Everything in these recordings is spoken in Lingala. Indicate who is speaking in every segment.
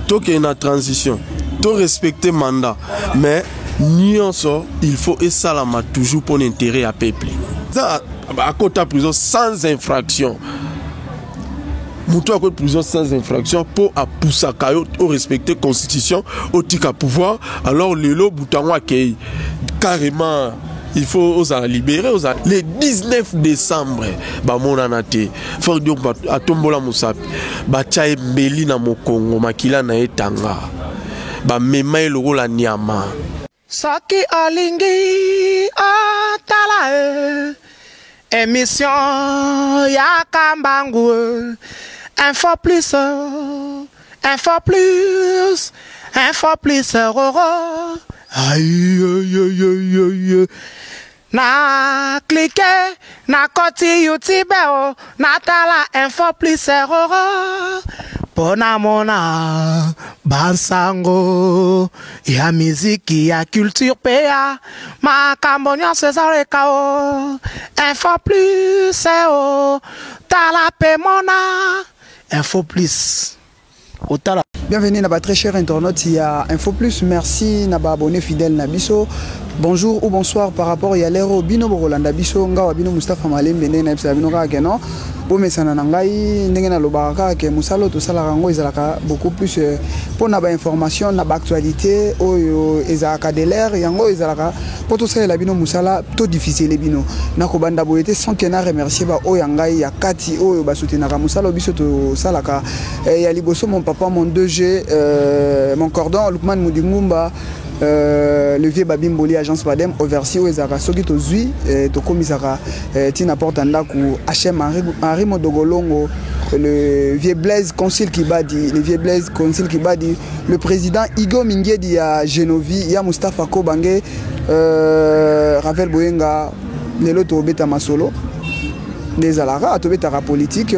Speaker 1: Tout est une transition. Tout respecter mandat. Mais il faut et ça là toujours pour l'intérêt à peuple. Ça à côté de prison sans infraction. Moutou à côté de prison sans infraction pour pousser au respecter la constitution, au tika pouvoir. Alors le lot bouton accueil carrément. Il faut libérer. Le 19 décembre, mon anate, faut dire à Tombola Moussapi, Bachae Beli na Mokongo, Makila na Etanga, Memae Loro la Niama.
Speaker 2: Saki Alingi Atala, émission Yakambangu, info plus, Roro. Aïe, aïe, aïe, aïe, aïe. Na cliquer, na koti YouTube, na tala info plus Roro. Pona mona, bansango, ya miziki, ya culture pea, ma cambonien César Kao, info plus tala pe mona, info plus. Otala.
Speaker 3: Bienvenue à très cher internaute, il y a Info Plus, merci Naba abonné fidèle Nabiso. Bonjour ou bonsoir par rapport à l'héros Bino Borolanda Biso, Nga Wabino Mustafa Malim, Bene Naipsa Bino Rakeno, Bomesana Nangai, Nengena Lobaraka, que Moussalo, tout ça, la rango, ils ont beaucoup plus pour Naba information, Naba actualité, ils ont de l'air, Yango, ils ont pour tout ça, la Bino Moussala, tout difficile les Bino. Nakobanda Boyete, sans qu'elle a remercié, Yangai, Yakati, Basutinara Moussalo, Biso, tout ça, il y a Liboso, mon papa, mon 2G, mon cordon, Lukman Moudingumba. Le vieux Babimboli agence Badem oversi où ezaka soki to zui to komisaka tina porta ndaku HM Henri Modogolongo le vieux Blaise Consul Kibadi le président Igo Mingedi à Genovi ya Mustafa Kobange Ravel Boyenga lelo to beta masolo des alara to beta politique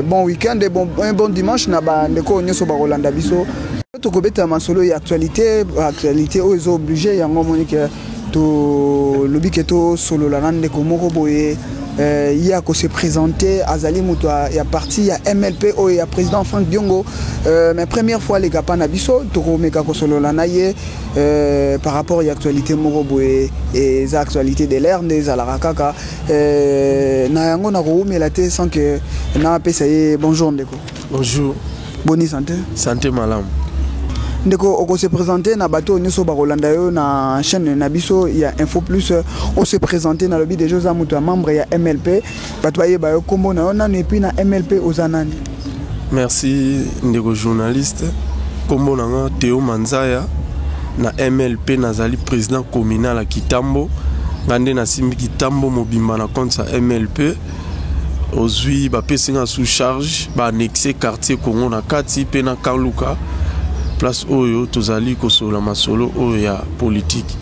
Speaker 3: bon week-end et un bon dimanche na ba ndeko nyoso ba Rolanda biso Tokobeta masolo et actualité aux obligés yango monique to lobi keto solo la nande komoko boye il y a que se présenter Azali Muto il y a parti il y a MLP il y a président Franck Diongo mais première fois les gars na biso toko meka ko solo la naye par rapport à l'actualité moko boye et les actualités de l'air des alarakaka na yango na ko melate sans que na pesa bonjour ndeko.
Speaker 1: Bonjour.
Speaker 3: Bonne santé.
Speaker 1: Santé malam.
Speaker 3: Ndeko on se présenter na bateau nyoso ba Rolanda yo na chaîne na biso il y a Info Plus on se présenter na lobby des jeux à mutu membre il y a MLP bato ba yo kombo na ona et puis na MLP ozanani.
Speaker 1: Merci ndeko journaliste kombo na Théo Manzaya na MLP nazali président communal à Kitambo ngande na simbi Kitambo mobimba na compte sa MLP ozui ba pesinga sous charge ba annexé quartier Congo na kati pe na Kaluka place oyo tozali kosola masolo oyo politique.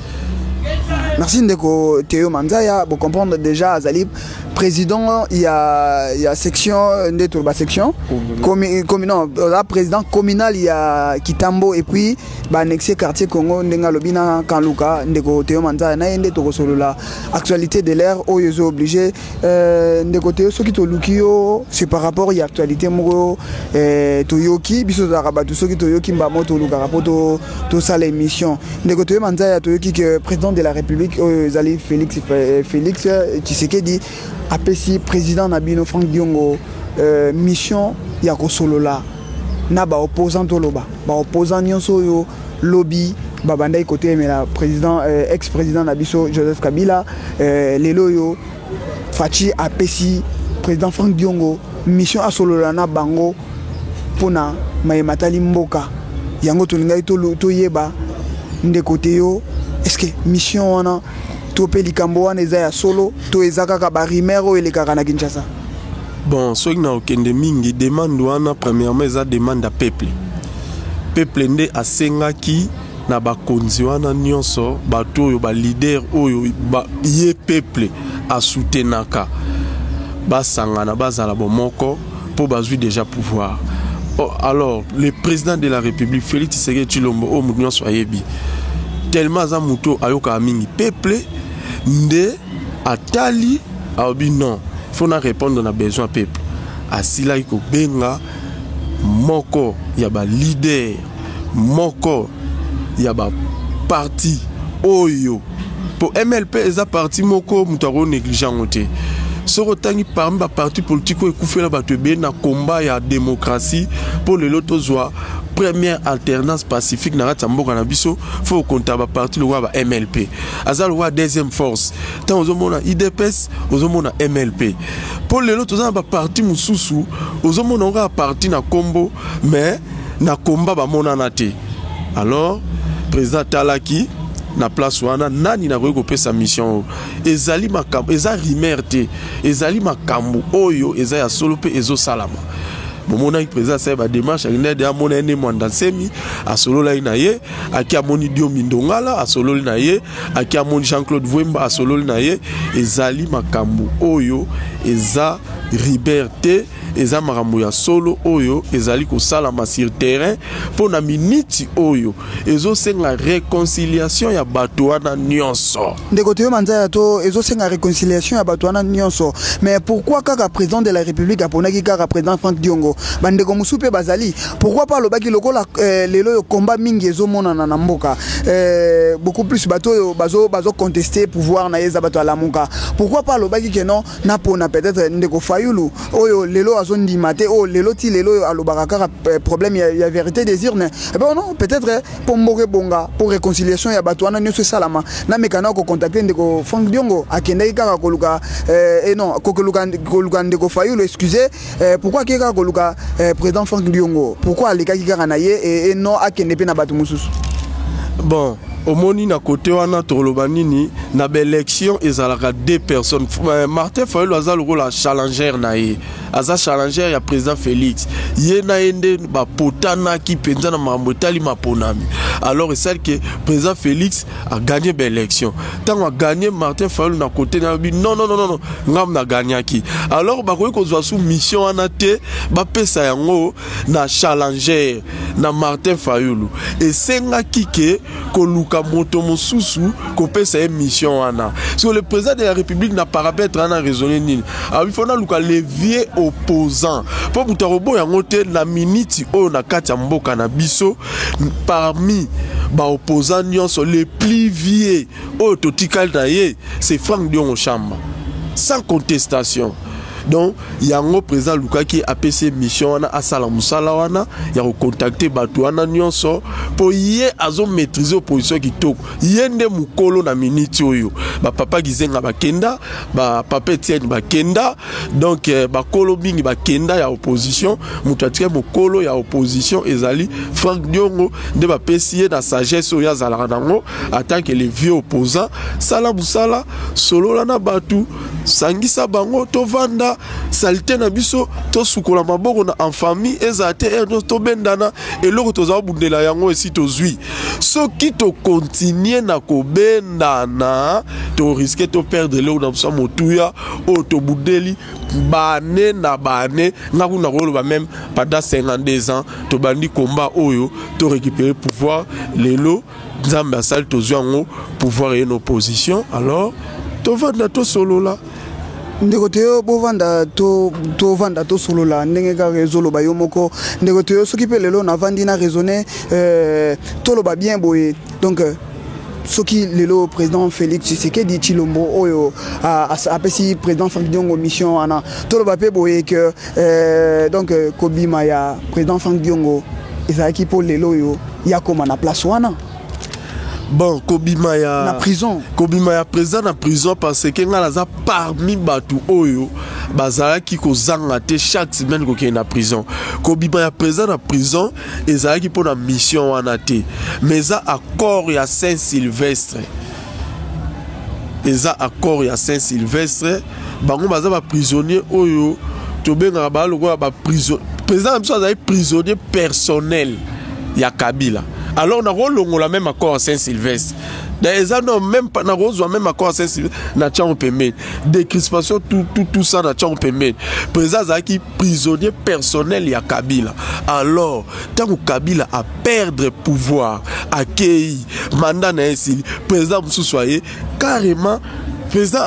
Speaker 3: Merci Ndeko Théo Manzaya pour comprendre déjà Azali président il y a section de section non président communal il y a Kitambo et puis annexé quartier Congo ndenga lobina Kanluka Ndeko Théo Manzaya na yende to solola actualité de l'air oyo obligé Ndeko Théo soki to lukio c'est par rapport à actualité moko to yoki biso za rabatu soki to yoki mbamo to luka rapoto to ça l'émission Ndeko Théo Manzaya to yoki que président de la République Zali Félix Tshisekedi APC président Nabino Franck Diongo mission ya kosolola na ba opposant toloba ba opposant nyonso yo lobby babandai côté mais la président ex-président Nabiso Joseph Kabila lelo yo Fachi APC président Franck Diongo mission asolola na bango pona mayematali mboka yango tolingai to yeba Ndeko Théo est-ce que mission wana to pelikambo wana eza ya solo to ezaka ka ba rimero elekaka na Kinshasa.
Speaker 1: Bon soki na okende mingi demande wana premièrement eza demande à peuple nde asengaki na bakonzi wana nyonso bato oyo ba leader oyo ye peuple asoutenaka basangana bazala bomoko po bazwi déjà pouvoir. Alors le président de la République Félix Tshisekedi Tshilombo o mutu nyonso ayebi tellement za muto ayoka mingi peuple nde atali aobi non faut na répondre na besoin peuple asila iko benga moko ya ba leader moko ya ba parti oyo pour MLP eza parti moko mutaro négligent te sorotangi parmi ba parti politique ekufela bato be na combat ya démocratie pour le loto zwa première alternance pacifique na mboka na biso faut compter ba parti le wa MLP azal wa deuxième force tant ozomona IDPS ozomona MLP pour le loto za ba parti mususu ozomona nga parti na kombo mais na combat ba monana te alors président Talaki na place wana nani na ko pesa mission ezali makambo eza rimerte ezali makambo oyo eza ya solo pe ezo salama bomona président sa ba démarche akende ya mona ene mwanda semi asolola ina ye aki amoni Diomi Ndongala asolola na ye aki amoni Jean-Claude Vwemba asolola na ye ezali makambo oyo eza liberté eza makambo ya solo oyo ezali ko salama sur terrain pour na minute oyo ezo senga réconciliation ya bato wana nyonso
Speaker 3: ndeko te manza to ezo senga réconciliation ya bato wana nyonso mais pourquoi kaka président de la République aponaki kaka président Franck Diongo bandeko musupe bazali pourquoi pas lobaki lokola lelo yo combat mingi ezo mona na mboka beaucoup plus bato yo bazo contester pouvoir na yeza bato ala muka pourquoi pas lobaki que non na pona peut-être ndeko Fayulu oyo lelo azondi maté oh lelo ti lelo alobaka kaka problème ya vérité des urnes ben non peut-être pour mboke bonga pour réconciliation ya bato wana nyonso salama na mekana ko contacter ndeko Franck Diongo akendaki kaka koluka et non koluka ndeko Fayulu excusez pourquoi kaka koluka président Franck Diongo pourquoi alekaki kaka na ye et non akende pe na bato mususu
Speaker 1: bon omoni na côté wana toloba nini na élection ezalaka deux personnes Martin Fayulu aza le rôle challenger na ye aza challenger ya président Félix ye na ende ba potana ki penza na mambo tali maponami alors c'est que président Félix a gagné l'élection tant a gagné Martin Fayulu na côté na bi non ngam na gagnaki alors ba ko kozwa sous mission wana te ba pesa yango na challenger na Martin Fayulu et senga kike ko moto mosusu ko pesa mission wana sur le président de la République n'a pas rappelé en raisonner nini il faut na luka levier opposant pour mutarobo yango te na minute o na kati ya mboka na biso parmi ba opposants nyonso les plus vieux o totikal na ye c'est Franck Diongo Chamba sans contestation. Donc yango président Lukaki a PC mission wana asala musala wana ya ko contacter bato wana nyonso pour yé azo maîtriser opposition kitoko yende mukolo na minute oyo ba papa gizenga bakenda ba papa Etienne bakenda donc ba kolo bingi bakenda ya opposition mutatie mukolo ya opposition ezali Franck Diongo de ba PC na sagesse oya zala nango en tant que les vieux opposants sala musala solo la na batu sangisa bango to vanda salité na biso to sukola maboko na en famille ezate to bendana eloko to za bundela yango esi to zui soki to continuer na ko bendana to risquer to perdre le na so motuya o to budeli bane na bane ngaku na ko ba même pendant 52 ans to bandi combat oyo to récupérer pouvoir lelo nzambe asali to zwango pouvoir et une opposition alors to vanda to solo la
Speaker 3: ndeko teo bovanda to vanda to solo la ndenge ka rezolo ba yomoko ndeko teo soki pe lelo na vandi na raisonner to lo ba bien boye donc soki lelo président Félix Tshisekedi Tshilombo oyo apesi président Franck Diongo mission ana to lo ba pe boye que donc kobima ya président Franck Diongo ezaki po lelo yo ya koma na place wana.
Speaker 1: Bon, Kobima ya
Speaker 3: na prison.
Speaker 1: Kobima ya président na prison parce que nga laza parmi batu oyo bazala ki ko zanga te chaque semaine ko na prison. Kobima ya président na prison ezala ki pour na mission wana te. Mais ça accord ya Saint-Sylvestre. Eza accord ya Saint-Sylvestre bango baza ba prisonnier oyo to benga ba loko ba prison. Président na so prisonnier personnel ya Kabila. Alors on a la même accord à Saint-Sylvestre. D'ailleurs, même pas même accord à Saint-Sylvestre. Na tchao pemé. Décrispation tout ça na tchao pemé. Président Zaki prisonnier personnel ya Kabila. Alors tant que Kabila a perdre pouvoir, accueilli mandat na esili, président Moussouaye carrément président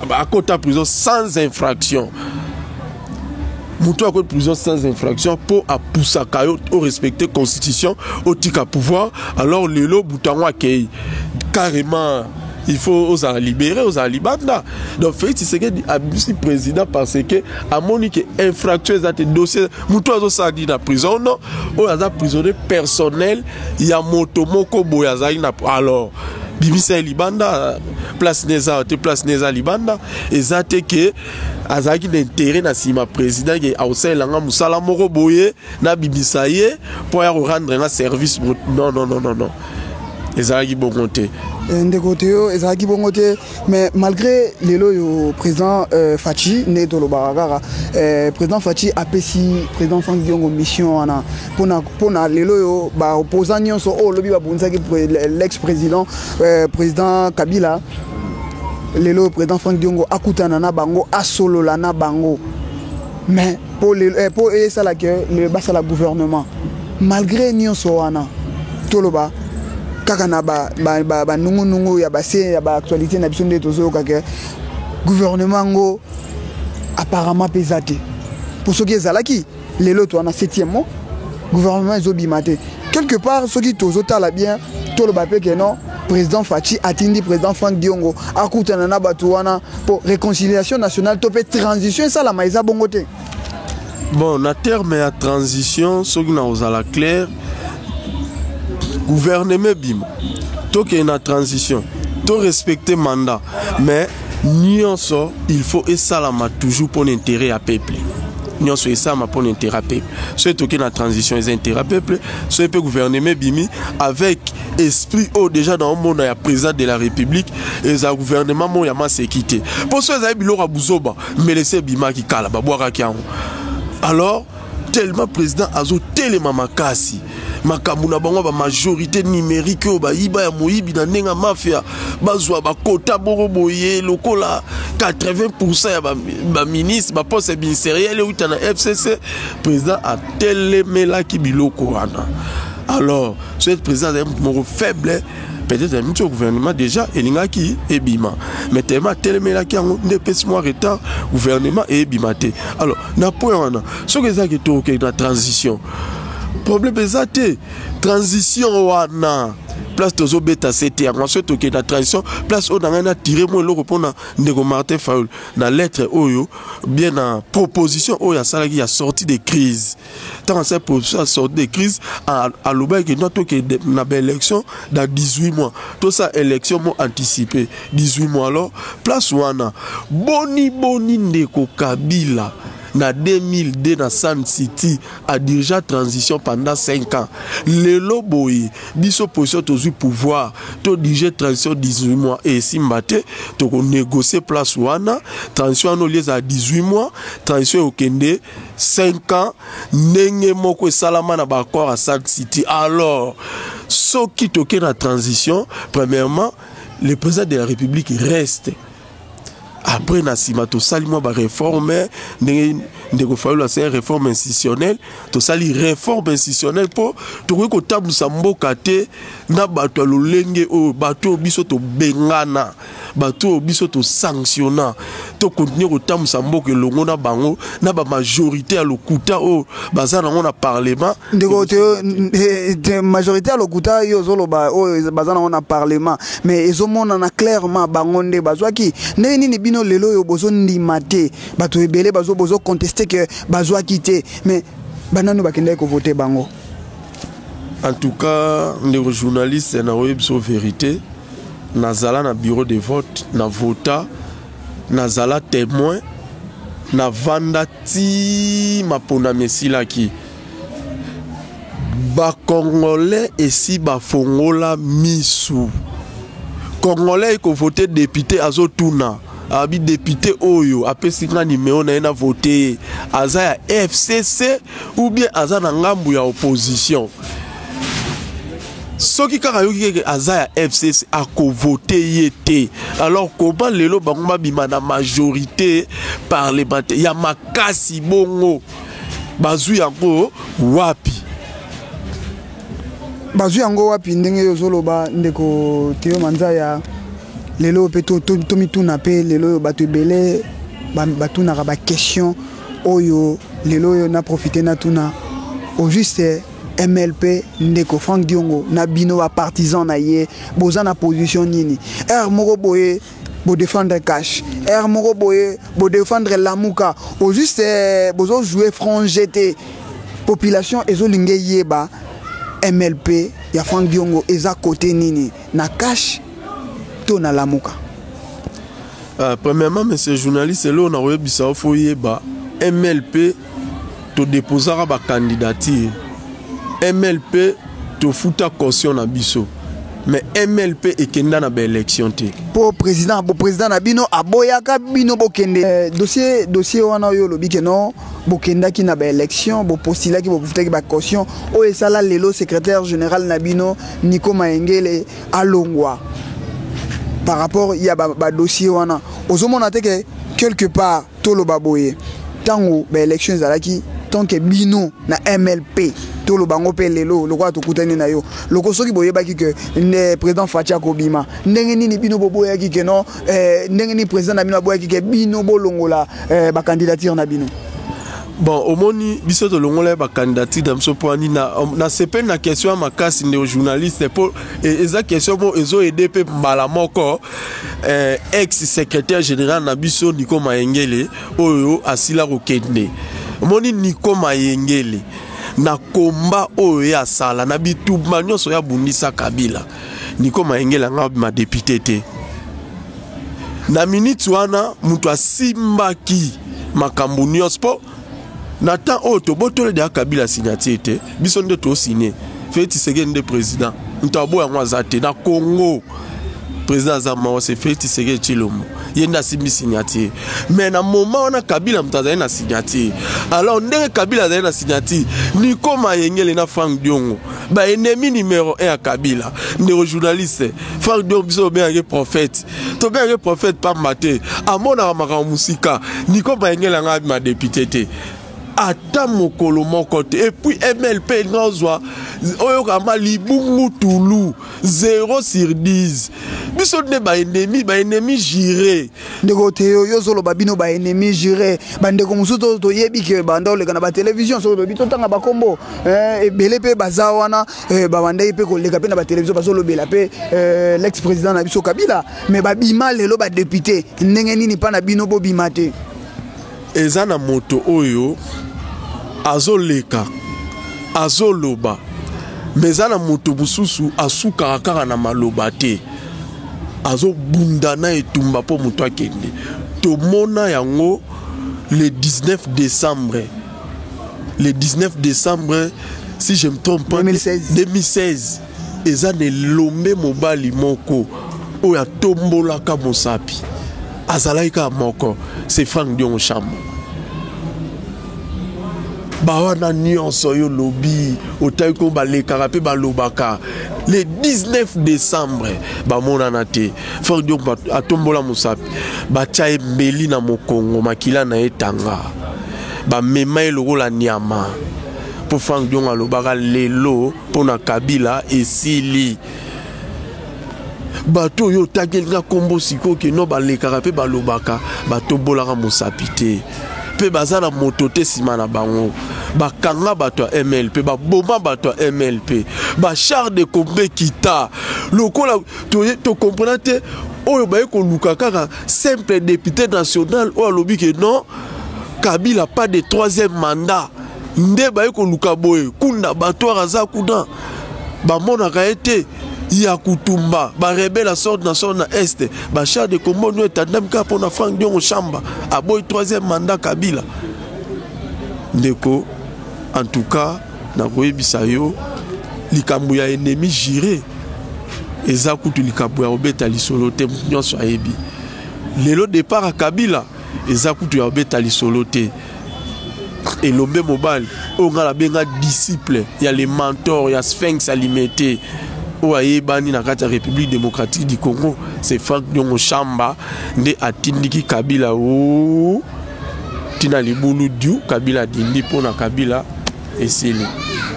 Speaker 1: à côté de prison sans infraction. mutu akwe prison sans infraction pour apusaka yo au respecter constitution au tika pouvoir alors lelo butango akei carrément il faut aux libérer aux libanda donc Félix Tshisekedi abusé président parce que à monique infraction ça dossier mutu azo sa di na prison non o aza prisonnier personnel ya moto moko boya za ina alors bimisa libanda place neza libanda ezate que azaki d'intérêt na sima président qui a aussi langa musala moko boye na bimisa ye pour ya rendre un service non ezaki bon côté
Speaker 3: de côté ezaki bon côté mais malgré lelo yo président Fachi né to lobaragara président Fachi apesi président Franck Diongo mission ana pona lelo yo ba opposant nyonso o lobi ba bunzaki l'ex-président président Kabila lelo président Franck Diongo akutana na bango asolola na bango mais pour ça la que le basa la gouvernement malgré nyonso ana toloba kaka na ba nungu ya base ya ba actualité na biso nde tozo kaka gouvernement ngo apparemment pesate pour ceux qui ezalaki lelo to na 7e mois gouvernement ezobimate quelque part ceux qui tozo tala bien to le bapé que non président Fachi atindi président Franck Diongo akutana na batu wana pour réconciliation nationale to pe transition ça la maiza bongote
Speaker 1: bon na terme ya transition ceux qui na osala clair gouvernement bima to que na transition to respecter mandat mais nyonso il faut et ça la toujours pour l'intérêt à peuple nyonso et ça ma pour l'intérêt à peuple so to que na transition les intérêts à peuple so peut gouvernement bimi avec esprit au déjà dans le monde ya président de la République et ça gouvernement mo ya ma sécurité pour ça ça bilora buzoba mais laisser bima qui kala ba boira ki alors tellement président azo telema makasi makamuna bango ba majorité numérique ba iba ya moyibi na nenga mafia bazwa ba kota boro boye lokola 80% ya ba ministre ba poste ministériel ou tana FCC président a telemela ki biloko wana alors ce président est mon faible peut-être un gouvernement déjà elinga ki ebima mais tellement telemela ki en dépêche moi retard gouvernement ebimate alors na point wana ce que ça qui toke na transition problème ezate transition wana place tozo beta c'était ensuite toke na transition place on a tiré moi le répondre ndeko Martin Fayulu na lettre oyo bien na proposition oyo sala qui a sorti des crises tant cette proposition a sorti des crises à l'obé que notre toke na belle élection dans 18 mois tout ça élection mo anticipé 18 mois alors place wana boni ndeko Kabila na 2002 na Sun City a déjà transition pendant 5 ans. Le loboy, biso position tozu pouvoir, to dirige transition 18 mois et si mbate, to négocier place wana, transition no liés à 18 mois, transition au Kende 5 ans, nenge moko salama na bakor à Sun City. Alors, ce qui toque la transition, premièrement, le président de la République reste. Après Nassima, tout ça, moi, réforme, c'est une réforme institutionnelle, tout ça, réforme institutionnelle pour tout que tabu sambokate na bato lolenge o bato biso to bengana bato biso to sanctionna to continuer ko tabu samboke longo na bango na ba majorité à lokuta o bazana on a parlement de majorité à lokuta yo zolo ba o bazana on a parlement mais ezomona na clairement bangonde bazwaki nini bino lelo yo bozo ndimate bato ebele bozo contester que bazwa quitter mais banano bakende ko voter bango. En tout cas, les journalistes na web so vérité nazala na bureau de vote na vota nazala témoin na vanda ti mapona mesila ki ba congolais et si ba fongola misu congolais ko voter député azotuna abi député oyo apesi nga numéro na ena voter aza ya FCC ou bien aza na ngambu ya opposition. Ce qui a Azaya FCC a voté yete. Alors comment les lots bangoma bima na majorité parlementaire ya makasi bongo bazu yango wapi
Speaker 3: ndenge yozolo ba ndeko Théo Manzaya lelo peto tomituna pe lelo bato ebele batuna ba question oyo lelo na profité na tuna au juste MLP ndeko Frank Diongo na bino wa partisan na ye boza na position nini moko boye bo défendre cash moko boye bo défendre Lamuka au juste bozo jouer franc jeté population ezolinge yeba MLP ya Frank Diongo eza côté nini na cash to na Lamuka.
Speaker 1: Premièrement, monsieur journaliste, là on a eu bisa foyeba MLP to déposera ba candidature. MLP to futa caution na biso. Mais MLP et kenda na ba élection te.
Speaker 3: Pour président na bino aboyaka bino bokende dossier wana yo lobi ke non bokenda ki na ba élection bo postula ki bo futa ki ba caution o esala lelo secrétaire général na bino Nico Maengele alongwa. Par rapport il y a ba dossier wana ozomona te que quelque part tolo baboye tango ba élection zalaki tant que bino na MLP tolo bango pe lelo lokwa to kutani na yo loko soki boye baki que ne président Fatia Kobima ndenge nini bino boboya ki que non ndenge ni président na bino boya ki que bino bolongola ba candidature na bino.
Speaker 1: Bon, au moni biso to longola ba candidature dans ce point ni na sepe na question makasi ne journaliste pour eza question mo ezo aider pe mbala moko ex secrétaire général na biso Nico Maengele oyo asila kokende. Moni Nico Maengele na komba oyo ya sala na bituma nyonso ya bundisa Kabila. Nico Maengele nga ma député te. Na minute wana mutu asimbaki makambo nyonso Nathan Oto botole de Kabila signature te biso nde to signé Félix Tshisekedi nde président ntabo ya mwazate na Congo président Zama c'est Félix Tshisekedi Tshilombo yenda simbi signature mais na moment on a Kabila mtazali na signature alors ndenge Kabila azali na signature Nico Maengele na Frank Diongo ba ennemi numéro 1 à Kabila ndeko journaliste Frank Diongo biso bien prophète to bien prophète pas maté amona maka musika Nico Maengele nga ma député te ata mokolo moko te et puis MLP ngozwa oyo kama libungu tulu 0/10 biso ne ba ennemi juré
Speaker 3: ndeko te yo solo babino ba ennemi juré bandeko musuto to yebi ke bando le kana ba télévision solo bito tanga ba kombo ebele pe bazawana ba bandai pe ko le ka pe na ba télévision basolo bela pe l'ex président na biso Kabila mais ba bima lelo ba député ndenge nini pa na bino bo bimate
Speaker 1: ezana moto oyo azoleka azoloba mezana moto bususu asuka kaka na maloba te azobunda na etumba po moto akende tomona yango le 19 décembre si je me trompe pas 2016 ezane lombe mobali moko oya tombola ka mosapi azalaika moko c'est Frank Diongo Chamba bawana nyonso yo lobby otayiko balekaka pe balobaka le 19 décembre bamona na te Frank Diongo atombola mosapi batia embeli na mokongo makila na etanga bamema elokola nyama po Frank Diongo alobaka lelo pona Kabila esili bato yo tagelinga kombo siko ke no balekaka pe balobaka bato bolaka mosapi te pe bazala moto te sima na bango bakanga bato ya MLP baboma bato ya MLP ba char de combat kita lokola to comprendre te oyo baye ko luka kaka simple député national o alobi ke non Kabila pas de troisième mandat nde baye ko luka boye kunda bato raza kuna ba monaka ete ya kutumba ba rebelle à sort na est ba char de combat no etandam ka pona Frank Diongo Chamba a boy troisième mandat Kabila ndeko en tout cas na koyebisa yo likambo ya ennemi juré eza kutu likambo ya obeta lisolo te nyonso ayebi lelo départ à Kabila eza kutu ya obeta lisolo te elombe mobali o ngala benga disciple ya les mentors ya Sphinx alimenté oye bani na kati ya République démocratique du Congo c'est Frank Diongo Chamba nde atindiki Kabila o tina libulu diu Kabila dindi pona Kabila esili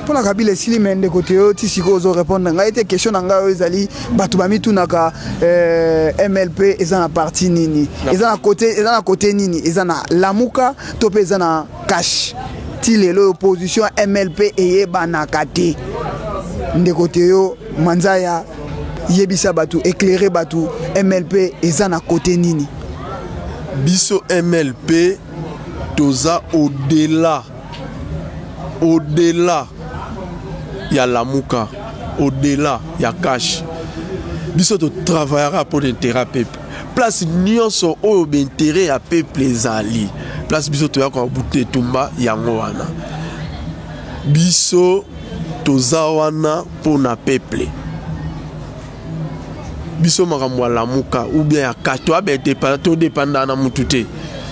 Speaker 3: pona Kabila esili mende kote yo ti siko zo répondre nga ete question na nga ezali batu ba mitunaka MLP eza na parti nini eza na côté nini eza na Lamuka to pe eza na cash style l'opposition MLP et banakate de côté yo manzaya yebisa batu éclairer batu MLP eza na côté nini
Speaker 1: biso MLP toza au-delà ya Lamuka, au-delà ya cash biso to travaillera pour l'intérêt peuple place nyonso oyo b'intérêt ya peuple ezali place biso to ya ko bute tumba yango wana biso toza wana pour na peuple biso makambo ya Lamuka ou bien ya kato abe to dépendant na mutu te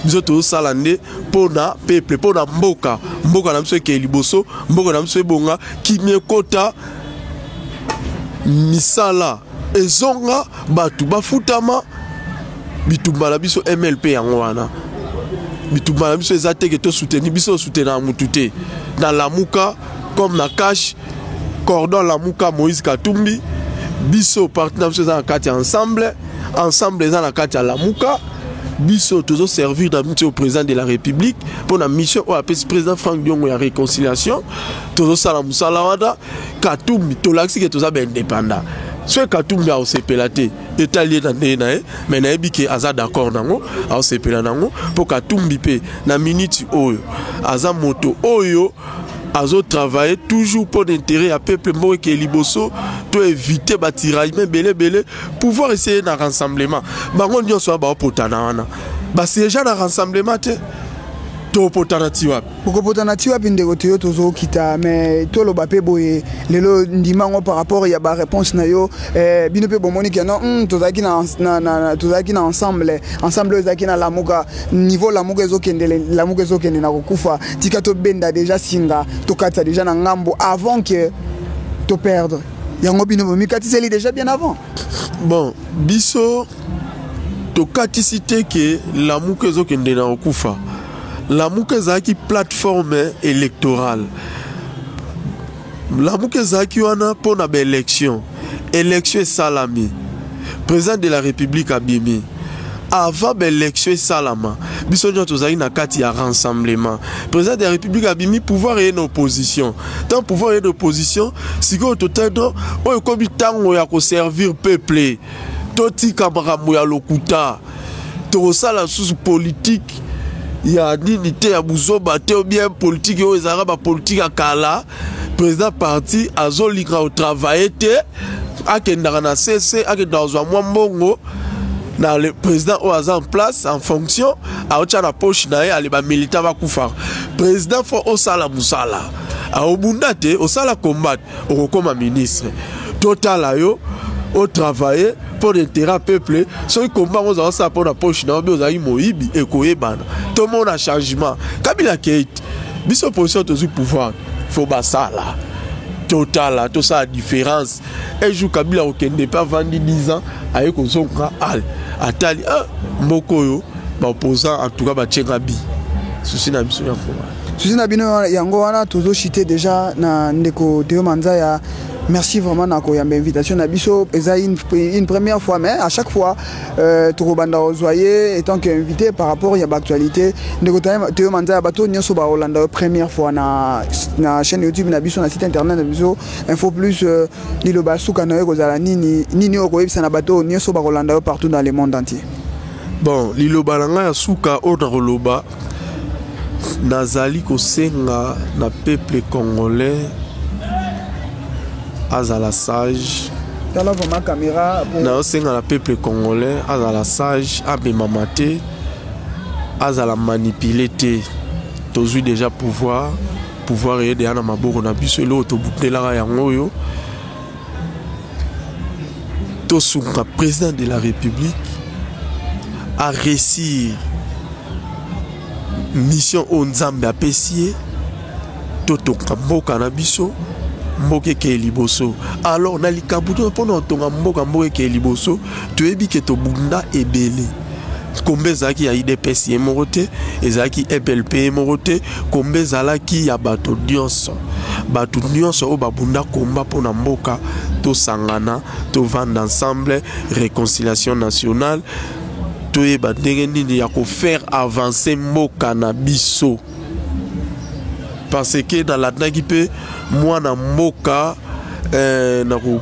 Speaker 1: biso to sala nde pour na peuple pour na mboka na biso ke liboso mboka na biso ebonga kimekota misala ezonga batu bafutama bitumba na biso MLP yango wana bitumba na biso ezate ke to soutenir biso soutenir mutu te na Lamuka comme na cash cordon Lamuka Moïse Katumbi biso partenaire biso za kati ensemble za na kati ya Lamuka biso toujours servir dans au président de la République pour la mission au président Franck Diongo ya réconciliation toujours sala musala wada Katumbi to laxi que toza indépendant soit Katumbi a osepelate étalé dans na mais na ebike aza d'accord nango a osepela nango pour Katumbi pe na minute oyo aza moto oyo azo travailler toujours pour l'intérêt à peuple moko ke liboso to éviter ba tiraillement belé pouvoir essayer na rassemblement bango nyonso ba potana wana ba c'est déjà na rassemblement te to potana tiwa
Speaker 3: poko potana tiwa binde kote yo tozo kita mais to lo ba pe boye lelo ndimango par rapport ya ba réponse na yo bino pe bomoni ke non tozaki na ensemble ezaki na Lamuka niveau Lamuka ezokende na kokufa tika to benda déjà singa to kata déjà na ngambo avant que to perdre yango bino bomi katiseli déjà bien avant
Speaker 1: bon biso to katisite ke Lamuka ezokende na kokufa Lamuka ezaki plateforme électorale Lamuka ezaki wana pona ba élection salami président de la République abimi avant ba élection salama biso nyo tozaki na kati ya rassemblement président de la République abimi pouvoir et opposition tant pouvoir et opposition siko totendo oyo kobi tango ya ko servir peuple totika makambo ya lokuta to sala sous politique ya nini te ya buzoba te ou bien politique yo ezara ba politique akala président parti azolinga au travail te akendaka na CC akenda ozwa mwa mbongo na le président o aza en place en fonction aocha na poche na ye ale ba militant ba kufa président fo osala musala aobunda te osala combat okoma ministre total yo au travail pour l'intérêt peuple so combat on za ça pour la poche na obi ozayi moyibi ekoyebana tout le monde a changement Kabila Keït biso position toujours pouvoir faut basala total tout ça a différence un jour Kabila okende pas vendre 10 ans aye ko zonga al atali mokoyo ba opposant en tout cas ba tchengabi souci na biso
Speaker 3: bino yango wana tozo chité déjà na ndeko Théo Manzaya. Merci vraiment na koyamba invitation na biso eza une première fois mais à chaque fois Torobanda Ozoye étant qu'invité par rapport à l'actualité ndeko Théo Manzaya bato nyonso ba Holanda première fois na chaîne YouTube na biso na site internet na biso info plus lilo basuka na kozala nini okoyebisa na bato nyonso ba Holanda partout dans le monde entier.
Speaker 1: Bon lilo balanga ya suka ona roloba nazali kosenga na peuple congolais azala sage
Speaker 3: ma caméra
Speaker 1: na osenga la peuple congolais azala sage abemamate azala manipulé te tozui déjà pouvoir aider na maboko na biso elo tobutelaka yango yo tosunga président de la République a réussir mission o nzambe apesi totonga mboka na biso mboke ke liboso alors na likabuto pona tonga mboka ke liboso toyebi ke to bunda ebele kombe zaki ya IDPS morote ezaki MLP morote kombe zalaki ya bato nyonso o babunda komba pona mboka to sangana to vendre ensemble réconciliation nationale toyeba ndenge nini ya ko faire avancer mboka na biso parce que dans la nagipe moi na mboka na ko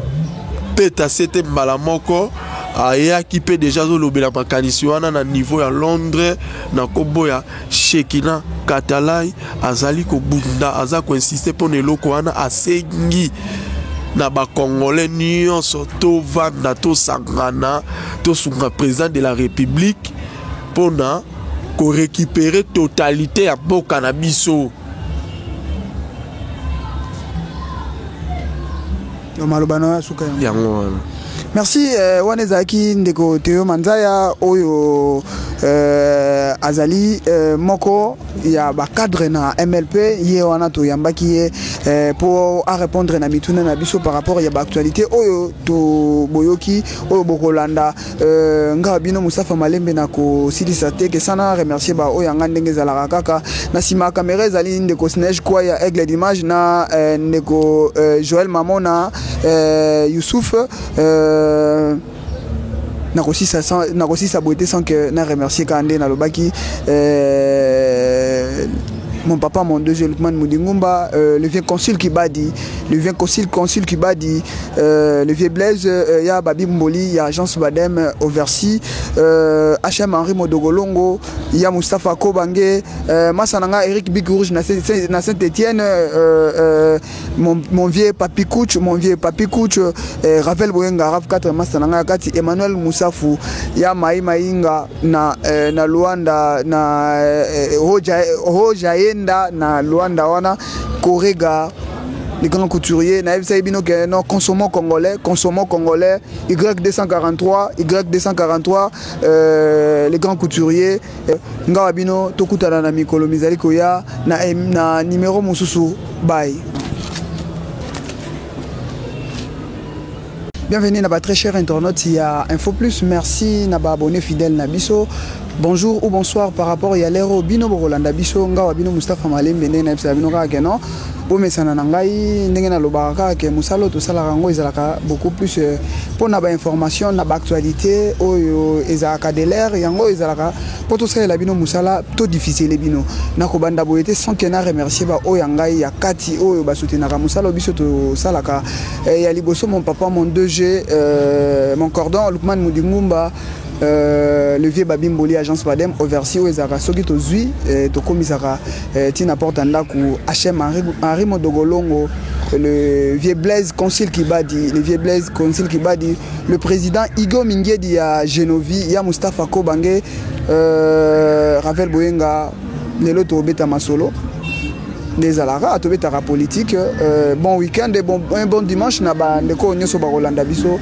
Speaker 1: peta sete mbala moko ayaki pe déjà zolobela makanisi wana na niveau ya Londres na koboya Shekina Katalai azali ko bunda aza ko insister pour eloko wana asengi na ba Congolais nyonso to vanda to sangana to sunga président de la République pour na ko récupérer totalité ya mboka na biso.
Speaker 3: Merci Wanezaki ndeko Théo Manzaya oyo azali moko ya ba cadre na MLP ye wana to yambaki ye pour répondre na mituna na biso par rapport ya ba actualité oyo to boyoki oyo bokolanda nga bino Moustapha Malembe na ko silisa te ke sana remercier ba oyo nga ndenge zalaka kaka na sima caméra ezali ndeko Snage kwa ya Aigle d'image na ndeko Joël Mamona Youssouf nakosi saboter sans que na remercier Kandé na lobaki mon papa, mon deuxième Lukman Moudingumba, le vieux consul qui badi, le vieux consul qui badi, le vieux Blaise, il y a Babi Mboli, il y a Agence Badem au Versi, HM Henri Modogolongo, il y a Moustapha Kobange, Massananga, Eric Bigourouge, na Saint-Etienne, mon vieux Papi Kouch, Ravel Boyenga, Rav 4, Massananga, Kati, Emmanuel Moussafou, il y a Maï Maïnga, na Luanda, na Hojaye, na Luanda wana Korega les grands couturiers na ebisabino que non consommons congolais Y243 les grands couturiers ngawabino tokutana na mikolo mizali koya na numéro mususu bye. Bienvenue na très cher internaute, il y a Info Plus, merci na abonné fidèle na biso. Bonjour ou bonsoir par rapport à l'héros Bino Borolanda Biso, Ngawa Bino Moustapha Malembe, Nebsa Bino Rakeno, Bomesana Nangai, Nengena Lobaraka, que Moussalo, tout ça, la rango, ils beaucoup plus pour n'avoir information, n'avoir actualité, ou ils ont de l'air, Yango, ils ont pour tout ça, la Bino Moussala, tout difficile, les Bino. Nakobanda Boyete, sans qu'il y ait remercié, O Yangai, ya Kati, O Basutinaka Moussalo, Biso, tout ça, il y a Liboso, mon papa, mon 2G, mon cordon, Lukman Moudingumba. Le vieux Babimboli agence Badem au Versi où ezaka soki tozui to komisaka tina porta ndaku HM Henri Modogolongo le vieux Blaise consul qui badi le président Igo Mingedi ya Genovi ya Moustapha Kobange Ravel Boyenga lelo to beta masolo des alara to politique bon week-end et un bon dimanche na ba ndeko nyoso ba Rolanda biso